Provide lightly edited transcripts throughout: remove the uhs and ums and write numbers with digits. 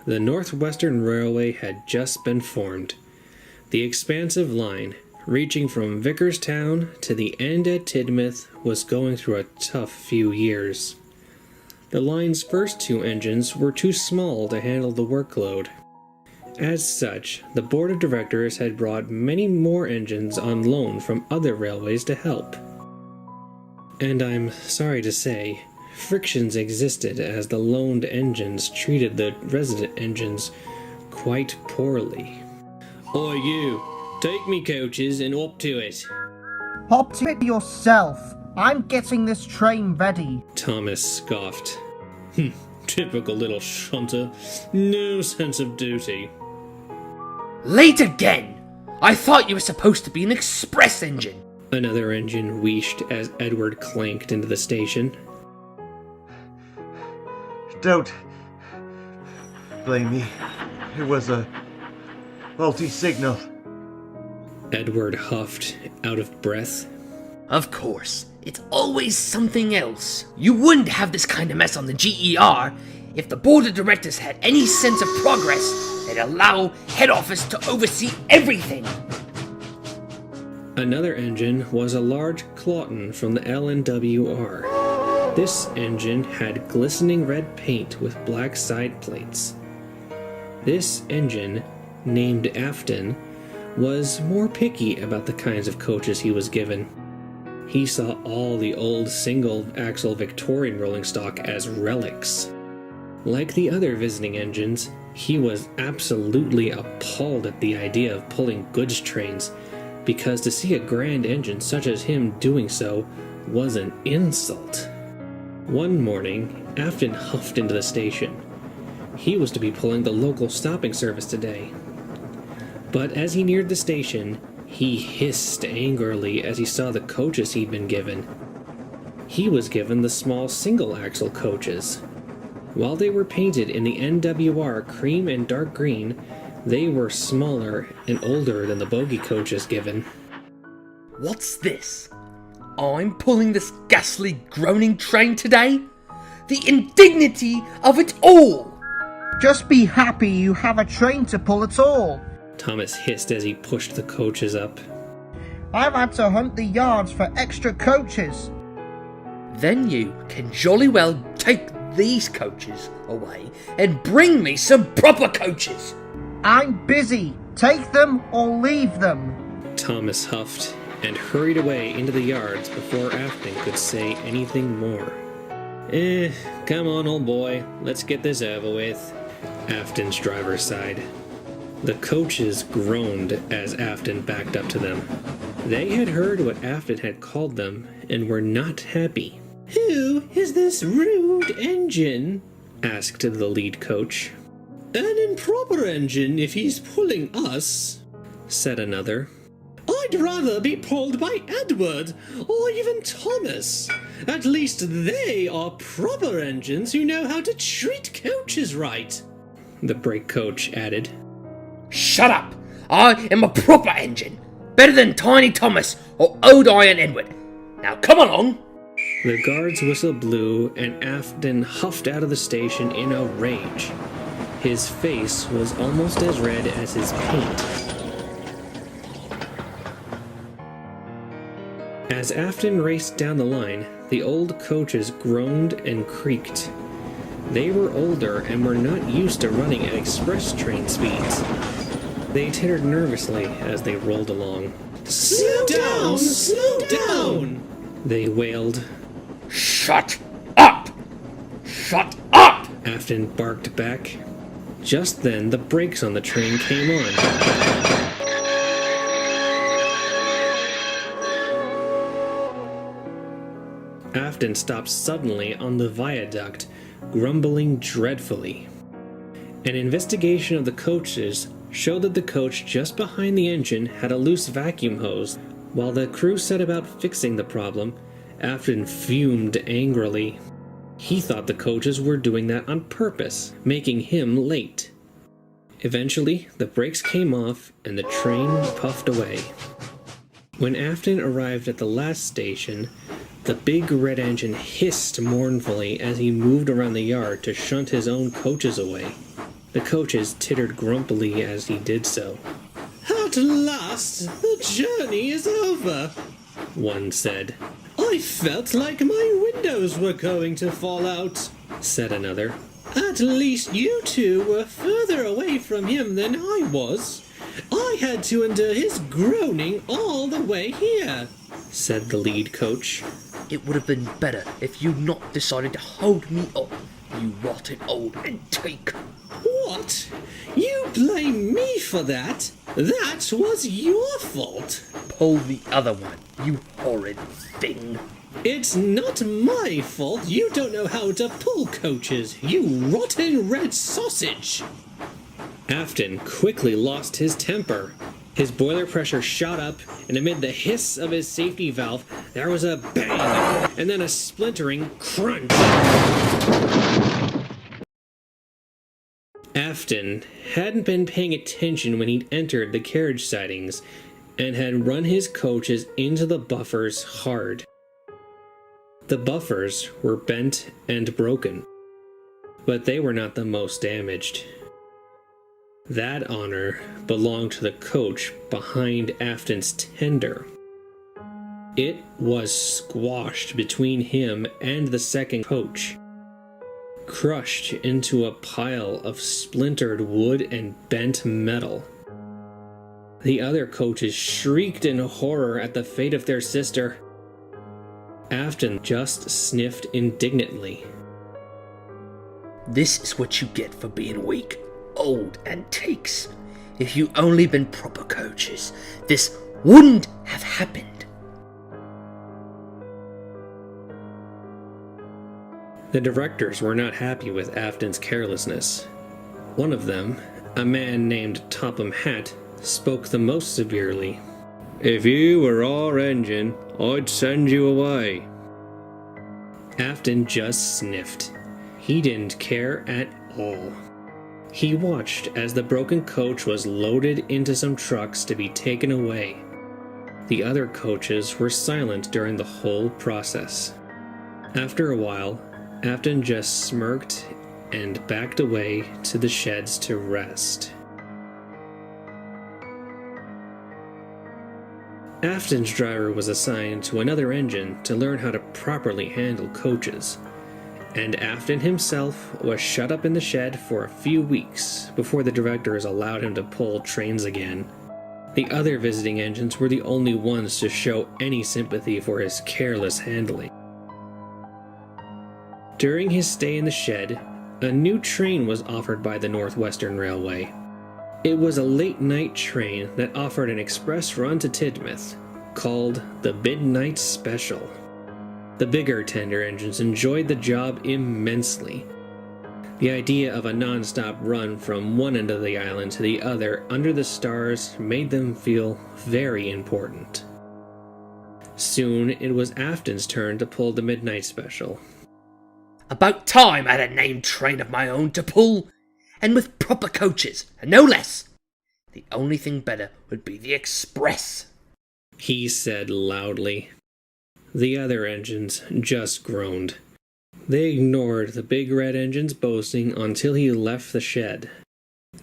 the Northwestern Railway had just been formed. The expansive line, reaching from Vickerstown to the end at Tidmouth, was going through a tough few years. The line's first 2 engines were too small to handle the workload. As such, the board of directors had brought many more engines on loan from other railways to help. And I'm sorry to say, frictions existed as the loaned engines treated the resident engines quite poorly. Oi you, take me coaches and up to it. Hop to it yourself. I'm getting this train ready. Thomas scoffed. Typical little shunter. No sense of duty. Late again! I thought you were supposed to be an express engine. Another engine wheeshed as Edward clanked into the station. Don't blame me. It was a faulty signal. Edward huffed, out of breath. Of course, it's always something else. You wouldn't have this kind of mess on the GER if the board of directors had any sense of progress. They'd allow head office to oversee everything. Another engine was a large Claughton from the LNWR. This engine had glistening red paint with black side plates. This engine, named Afton, was more picky about the kinds of coaches he was given. He saw all the old single-axle Victorian rolling stock as relics. Like the other visiting engines, he was absolutely appalled at the idea of pulling goods trains, because to see a grand engine such as him doing so was an insult. One morning, Afton huffed into the station. He was to be pulling the local stopping service today. But as he neared the station, he hissed angrily as he saw the coaches he'd been given. He was given the small single-axle coaches. While they were painted in the NWR cream and dark green, they were smaller and older than the bogie coaches given. What's this? I'm pulling this ghastly groaning train today? The indignity of it all! Just be happy you have a train to pull at all. Thomas hissed as he pushed the coaches up. I've had to hunt the yards for extra coaches. Then you can jolly well take these coaches away and bring me some proper coaches. I'm busy. Take them or leave them. Thomas huffed and hurried away into the yards before Afton could say anything more. Come on, old boy. Let's get this over with. Afton's driver sighed. The coaches groaned as Afton backed up to them. They had heard what Afton had called them and were not happy. Who is this rude engine? Asked the lead coach. An improper engine if he's pulling us, said another. I'd rather be pulled by Edward or even Thomas. At least they are proper engines who know how to treat coaches right, the brake coach added. Shut up! I am a proper engine. Better than Tiny Thomas or Old Iron Edward. Now come along. The guard's whistle blew and Afton huffed out of the station in a rage. His face was almost as red as his paint. As Afton raced down the line, the old coaches groaned and creaked. They were older and were not used to running at express train speeds. They tittered nervously as they rolled along. Slow down! Slow down! They wailed. Shut up! Shut up! Afton barked back. Just then, the brakes on the train came on. Afton stopped suddenly on the viaduct, grumbling dreadfully. An investigation of the coaches showed that the coach just behind the engine had a loose vacuum hose. While the crew set about fixing the problem, Afton fumed angrily. He thought the coaches were doing that on purpose, making him late. Eventually, the brakes came off and the train puffed away. When Afton arrived at the last station, the big red engine hissed mournfully as he moved around the yard to shunt his own coaches away. The coaches tittered grumpily as he did so. "At last, the journey is over," one said. "I felt like my windows were going to fall out," said another. "At least you two were further away from him than I was. I had to endure his groaning all the way here," said the lead coach. It would have been better if you'd not decided to hold me up, you rotten old antique. "What? You blame me for that? That was your fault." Pull the other one, you horrid thing. "It's not my fault you don't know how to pull coaches, you rotten red sausage." Afton quickly lost his temper. His boiler pressure shot up, and amid the hiss of his safety valve, there was a bang, and then a splintering crunch. Afton hadn't been paying attention when he'd entered the carriage sidings, and had run his coaches into the buffers hard. The buffers were bent and broken, but they were not the most damaged. That honor belonged to the coach behind Afton's tender. It was squashed between him and the second coach, crushed into a pile of splintered wood and bent metal. The other coaches shrieked in horror at the fate of their sister. Afton just sniffed indignantly. This is what you get for being weak, old antiques. If you only been proper coaches, this wouldn't have happened. The directors were not happy with Afton's carelessness. One of them, a man named Topham Hatt, spoke the most severely. "If you were our engine, I'd send you away." Afton just sniffed. He didn't care at all. He watched as the broken coach was loaded into some trucks to be taken away. The other coaches were silent during the whole process. After a while, Afton just smirked and backed away to the sheds to rest. Afton's driver was assigned to another engine to learn how to properly handle coaches, and Afton himself was shut up in the shed for a few weeks before the directors allowed him to pull trains again. The other visiting engines were the only ones to show any sympathy for his careless handling. During his stay in the shed, a new train was offered by the Northwestern Railway. It was a late-night train that offered an express run to Tidmouth, called the Midnight Special. The bigger tender engines enjoyed the job immensely. The idea of a non-stop run from one end of the island to the other under the stars made them feel very important. Soon it was Afton's turn to pull the Midnight Special. About time I had a named train of my own to pull, and with proper coaches, and no less. The only thing better would be the express, he said loudly. The other engines just groaned. They ignored the big red engine's boasting until he left the shed.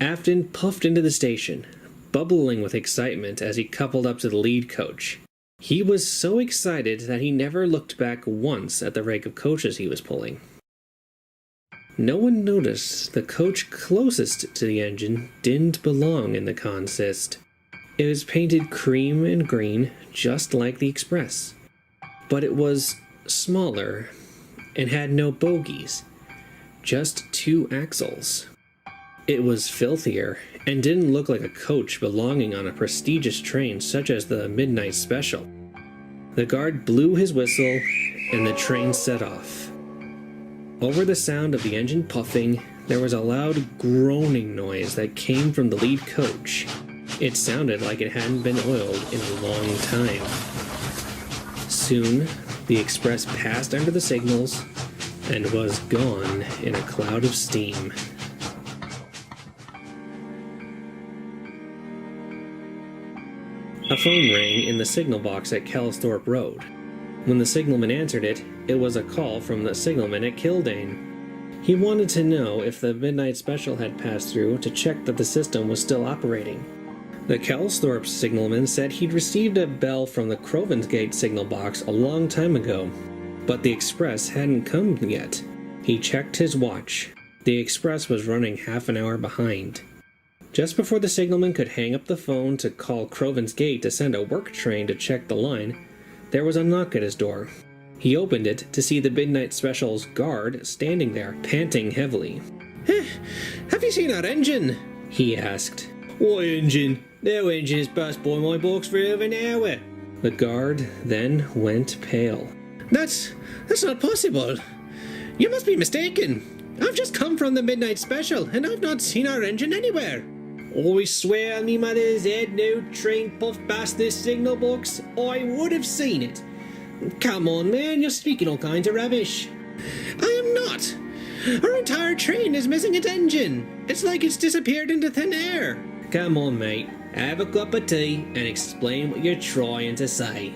Afton puffed into the station, bubbling with excitement as he coupled up to the lead coach. He was so excited that he never looked back once at the rake of coaches he was pulling. No one noticed the coach closest to the engine didn't belong in the consist. It was painted cream and green, just like the Express. But it was smaller and had no bogies, just 2 axles. It was filthier and didn't look like a coach belonging on a prestigious train such as the Midnight Special. The guard blew his whistle and the train set off. Over the sound of the engine puffing, there was a loud groaning noise that came from the lead coach. It sounded like it hadn't been oiled in a long time. Soon, the express passed under the signals and was gone in a cloud of steam. A phone rang in the signal box at Kelsthorpe Road. When the signalman answered it, it was a call from the signalman at Kildane. He wanted to know if the midnight special had passed through to check that the system was still operating. The Kelsthorpe signalman said he'd received a bell from the Crovansgate signal box a long time ago, but the express hadn't come yet. He checked his watch. The express was running half an hour behind. Just before the signalman could hang up the phone to call Crovansgate to send a work train to check the line, there was a knock at his door. He opened it to see the midnight special's guard standing there, panting heavily. "Have you seen our engine?" he asked. "What engine? No engine has passed by my box for over an hour." The guard then went pale. That's not possible. You must be mistaken. I've just come from the midnight special, and I've not seen our engine anywhere. I swear on me mother's head, no train puffed past this signal box. I would have seen it. Come on, man, you're speaking all kinds of rubbish. I am not. Our entire train is missing its engine. It's like it's disappeared into thin air. Come on, mate. Have a cup of tea and explain what you're trying to say.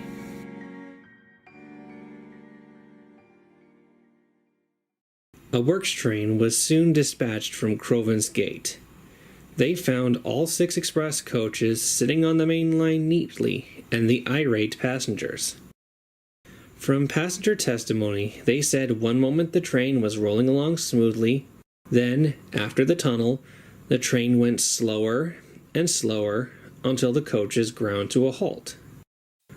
A works train was soon dispatched from Crovansgate. They found all 6 express coaches sitting on the main line neatly, and the irate passengers. From passenger testimony, they said one moment the train was rolling along smoothly, then, after the tunnel, the train went slower and slower until the coaches ground to a halt.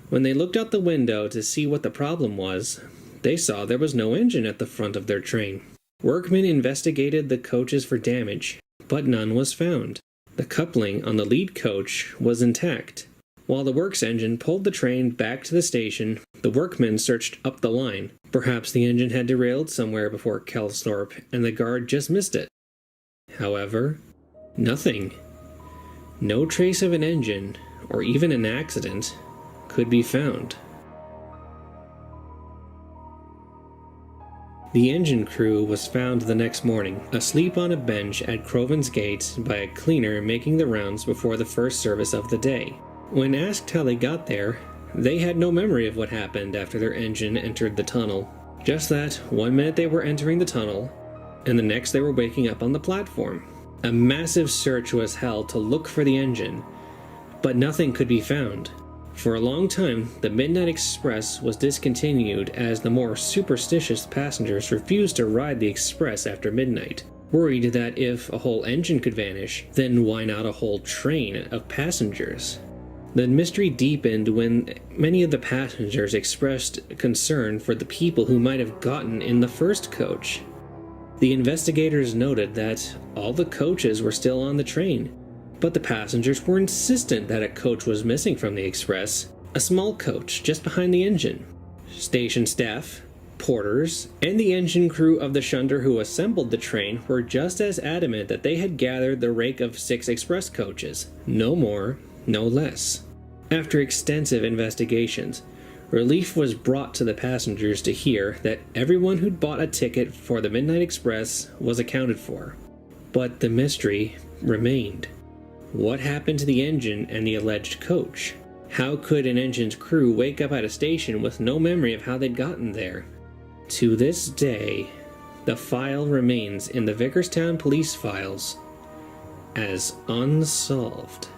When they looked out the window to see what the problem was, they saw there was no engine at the front of their train. Workmen investigated the coaches for damage, but none was found. The coupling on the lead coach was intact. While the works engine pulled the train back to the station, the workmen searched up the line. Perhaps the engine had derailed somewhere before Kelsthorpe, and the guard just missed it. However, nothing. No trace of an engine, or even an accident, could be found. The engine crew was found the next morning, asleep on a bench at Crovansgate by a cleaner making the rounds before the first service of the day. When asked how they got there, they had no memory of what happened after their engine entered the tunnel. Just that, one minute they were entering the tunnel, and the next they were waking up on the platform. A massive search was held to look for the engine, but nothing could be found. For a long time, the Midnight Express was discontinued as the more superstitious passengers refused to ride the express after midnight, worried that if a whole engine could vanish, then why not a whole train of passengers? The mystery deepened when many of the passengers expressed concern for the people who might have gotten in the first coach. The investigators noted that all the coaches were still on the train, but the passengers were insistent that a coach was missing from the express, a small coach just behind the engine. Station staff, porters, and the engine crew of the shunder who assembled the train were just as adamant that they had gathered the rake of 6 express coaches, no more, no less. After extensive investigations, relief was brought to the passengers to hear that everyone who'd bought a ticket for the Midnight Express was accounted for. But the mystery remained. What happened to the engine and the alleged coach? How could an engine's crew wake up at a station with no memory of how they'd gotten there? To this day, the file remains in the Vicarstown police files as unsolved.